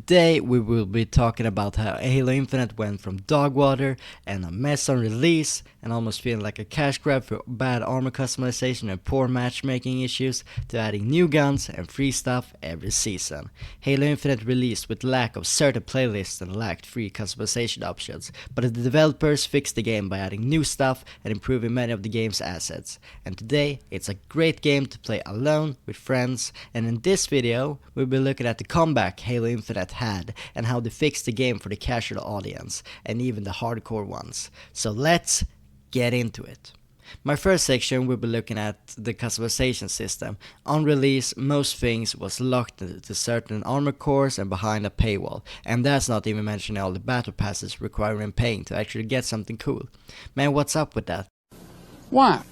today we will be talking about how Halo Infinite went from dog water and a mess on release and almost feeling like a cash grab for bad armor customization and poor matchmaking issues to adding new guns and free stuff every season. Halo Infinite released with lack of certain playlists and lacked free customization options, but the developers fixed the game by adding new stuff and improving many of the game's assets. And today it's a great game to play alone, with friends, and in this video we'll be looking at the comeback Halo Infinite had and how they fixed the game for the casual audience and even the hardcore ones. So let's get into it. My first section will be looking at the customization system. On release, most things was locked to certain armor cores and behind a paywall, and that's not even mentioning all the battle passes requiring paying to actually get something cool. Man, what's up with that? Why?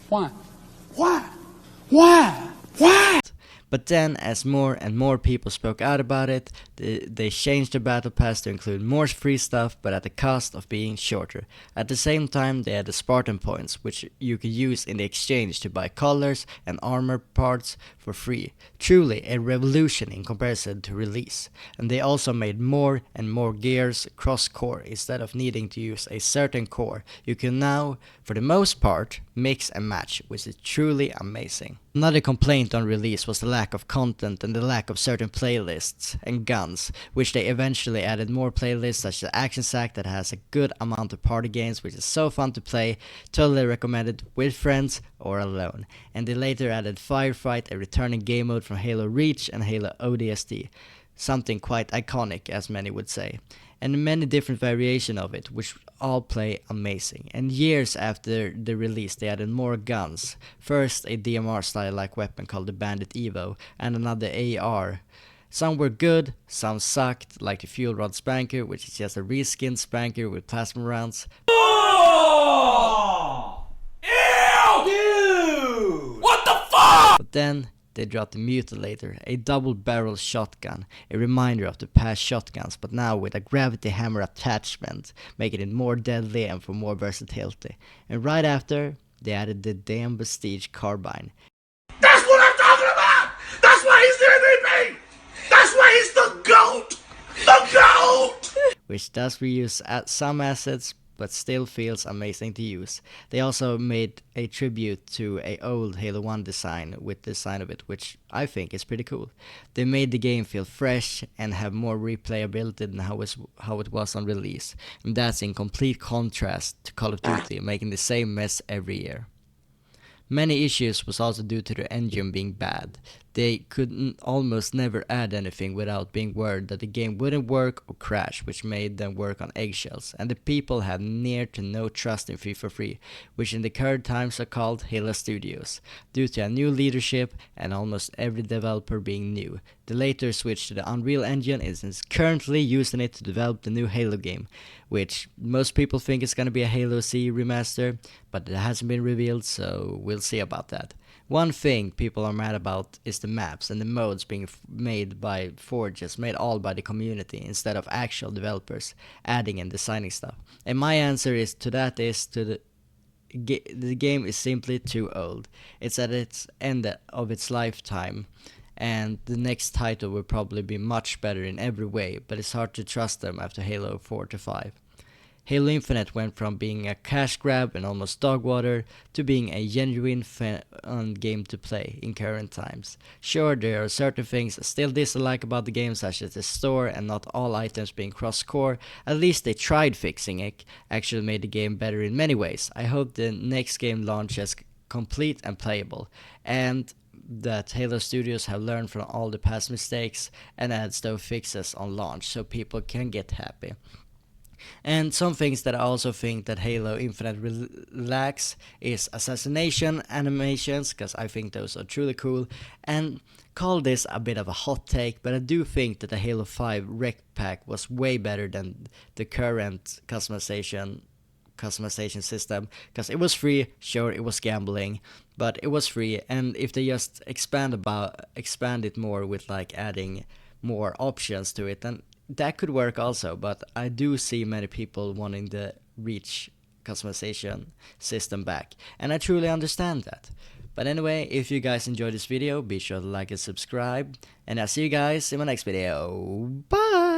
But then, as more and more people spoke out about it, they changed the battle pass to include more free stuff, but at the cost of being shorter. At the same time, they had the Spartan points, which you could use in the exchange to buy colors and armor parts for free. Truly a revolution in comparison to release. And they also made more and more gears cross-core. Instead of needing to use a certain core, you can now, for the most part, mix and match, which is truly amazing. Another complaint on release was the lack of content and the lack of certain playlists and guns, which they eventually added more playlists such as Action Sack that has a good amount of party games, which is so fun to play, totally recommended with friends or alone. And they later added Firefight, a returning game mode from Halo Reach and Halo ODST, something quite iconic as many would say, and many different variations of it, which all play amazing. And years after the release they added more guns. First a DMR style like weapon called the Bandit Evo and another AR. Some were good, some sucked, like the Fuel Rod Spanker, which is just a reskinned Spanker with plasma rounds. Oh! Ew! Dude! What the fuck? But then they dropped the Mutilator, a double-barrel shotgun, a reminder of the past shotguns, but now with a gravity hammer attachment, making it more deadly and for more versatility. And right after, they added the damn Vestige carbine. That's what I'm talking about! That's why he's the MVP! That's why he's the GOAT! The GOAT! Which does reuse some assets, but still feels amazing to use. They also made a tribute to a old Halo 1 design with the design of it, which I think is pretty cool. They made the game feel fresh and have more replayability than how it was on release. And that's in complete contrast to Call of Duty, making the same mess every year. Many issues was also due to the engine being bad. They could almost never add anything without being worried that the game wouldn't work or crash, which made them work on eggshells, and the people had near to no trust in FIFA Free, which in the current times are called Halo Studios, due to a new leadership and almost every developer being new. The later switched to the Unreal Engine and is currently using it to develop the new Halo game, which most people think is going to be a Halo C remaster, but it hasn't been revealed, so we'll see about that. One thing people are mad about is the maps and the modes being made by Forges, made all by the community instead of actual developers adding and designing stuff. And my answer is to that is to the game is simply too old. It's at its end of its lifetime, and the next title will probably be much better in every way, but it's hard to trust them after Halo 4 to 5. Halo Infinite went from being a cash grab and almost dog water to being a genuine fun game to play in current times. Sure, there are certain things I still dislike about the game, such as the store and not all items being cross-core. At least they tried fixing it, actually made the game better in many ways. I hope the next game launches complete and playable, and that Halo Studios have learned from all the past mistakes and adds those fixes on launch so people can get happy. And some things that I also think that Halo Infinite lacks is assassination animations, because I think those are truly cool, and call this a bit of a hot take, but I do think that the Halo 5 Rec Pack was way better than the current customization system, because it was free. Sure, it was gambling, but it was free, and if they just expand it more with like adding more options to it, then that could work also. But I do see many people wanting the Reach customization system back, and I truly understand that. But anyway, if you guys enjoyed this video, be sure to like and subscribe, and I'll see you guys in my next video. Bye!